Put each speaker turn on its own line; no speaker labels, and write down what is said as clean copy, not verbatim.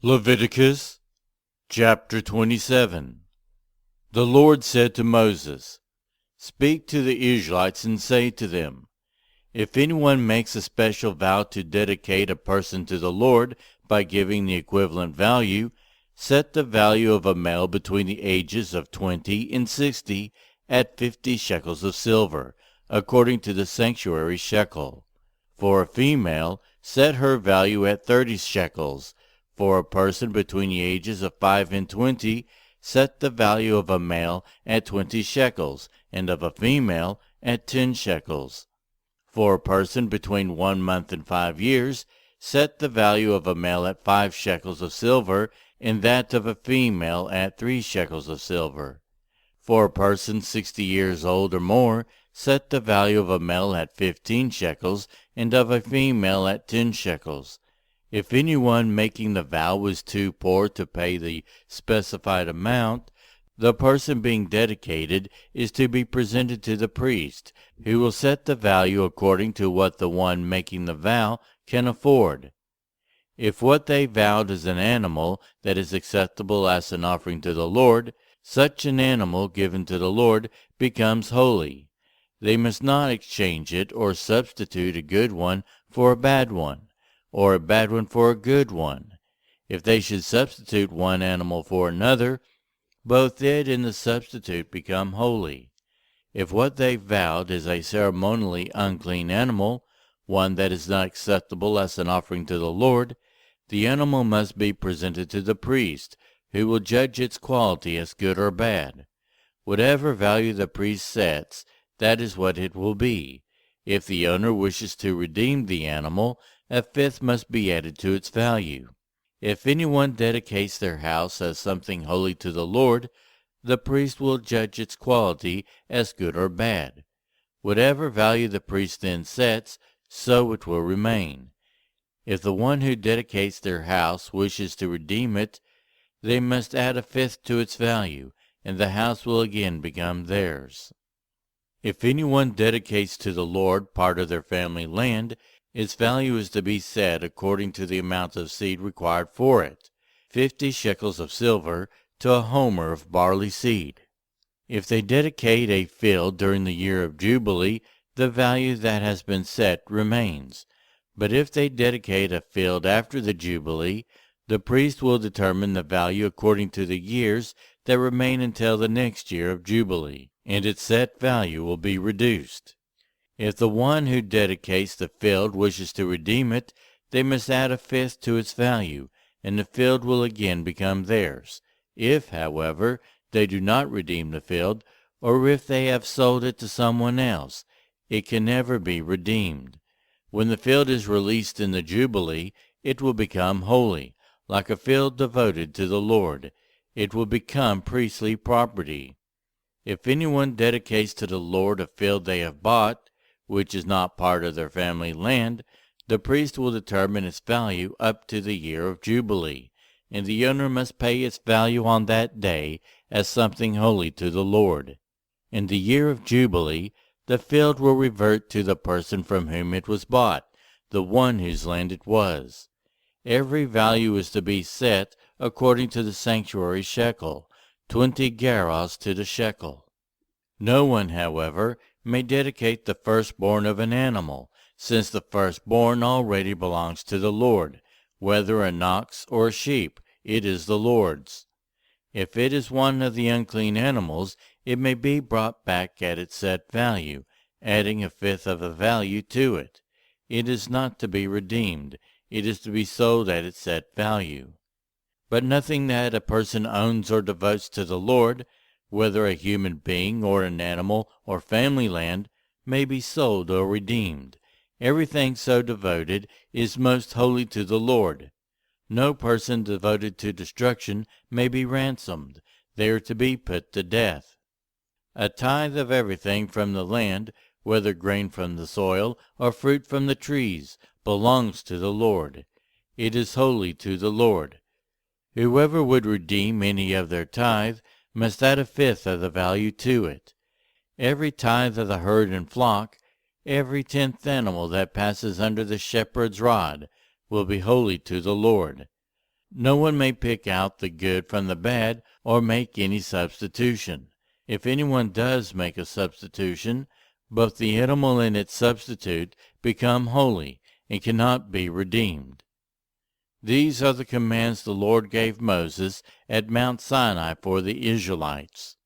Leviticus chapter 27. The Lord said to Moses, Speak to the Israelites and say to them, If anyone makes a special vow to dedicate a person to the Lord by giving the equivalent value, set the value of a male between the ages of 20 and 60 at 50 shekels of silver, according to the sanctuary shekel. For a female, set her value at 30 shekels. For a person between the ages of 5 and 20, set the value of a male at 20 shekels, and of a female at 10 shekels. For a person between 1 month and 5 years, set the value of a male at 5 shekels of silver, and that of a female at 3 shekels of silver. For a person 60 years old or more, set the value of a male at 15 shekels, and of a female at 10 shekels. If anyone making the vow was too poor to pay the specified amount, the person being dedicated is to be presented to the priest, who will set the value according to what the one making the vow can afford. If what they vowed is an animal that is acceptable as an offering to the Lord, such an animal given to the Lord becomes holy. They must not exchange it or substitute a good one for a bad one, or a bad one for a good one. If they should substitute one animal for another, both it and the substitute become holy. If what they vowed is a ceremonially unclean animal, one that is not acceptable as an offering to the Lord, the animal must be presented to the priest, who will judge its quality as good or bad. Whatever value the priest sets, that is what it will be. If the owner wishes to redeem the animal, a fifth must be added to its value. If anyone dedicates their house as something holy to the Lord, the priest will judge its quality as good or bad. Whatever value the priest then sets, so it will remain. If the one who dedicates their house wishes to redeem it, they must add a fifth to its value, and the house will again become theirs. If anyone dedicates to the Lord part of their family land, its value is to be set according to the amount of seed required for it, 50 shekels of silver to a homer of barley seed. If they dedicate a field during the year of Jubilee, the value that has been set remains. But if they dedicate a field after the Jubilee, the priest will determine the value according to the years that remain until the next year of Jubilee, and its set value will be reduced. If the one who dedicates the field wishes to redeem it, they must add a fifth to its value, and the field will again become theirs. If, however, they do not redeem the field, or if they have sold it to someone else, it can never be redeemed. When the field is released in the Jubilee, it will become holy, like a field devoted to the Lord. It will become priestly property. If anyone dedicates to the Lord a field they have bought, which is not part of their family land, the priest will determine its value up to the year of Jubilee, and the owner must pay its value on that day as something holy to the Lord. In the year of Jubilee, the field will revert to the person from whom it was bought, the one whose land it was. Every value is to be set according to the sanctuary shekel, 20 gerahs to the shekel. No one, however, may dedicate the firstborn of an animal, since the firstborn already belongs to the Lord. Whether an ox or a sheep, it is the Lord's. If it is one of the unclean animals, it may be brought back at its set value, adding a fifth of the value to it. It is not to be redeemed. It is to be sold at its set value. But nothing that a person owns or devotes to the Lord, whether a human being or an animal or family land, may be sold or redeemed. Everything so devoted is most holy to the Lord. No person devoted to destruction may be ransomed. They are to be put to death. A tithe of everything from the land, whether grain from the soil or fruit from the trees, belongs to the Lord. It is holy to the Lord. Whoever would redeem any of their tithe must add a fifth of the value to it. Every tithe of the herd and flock, every 10th animal that passes under the shepherd's rod, will be holy to the Lord. No one may pick out the good from the bad or make any substitution. If anyone does make a substitution, both the animal and its substitute become holy and cannot be redeemed. These are the commands the Lord gave Moses at Mount Sinai for the Israelites.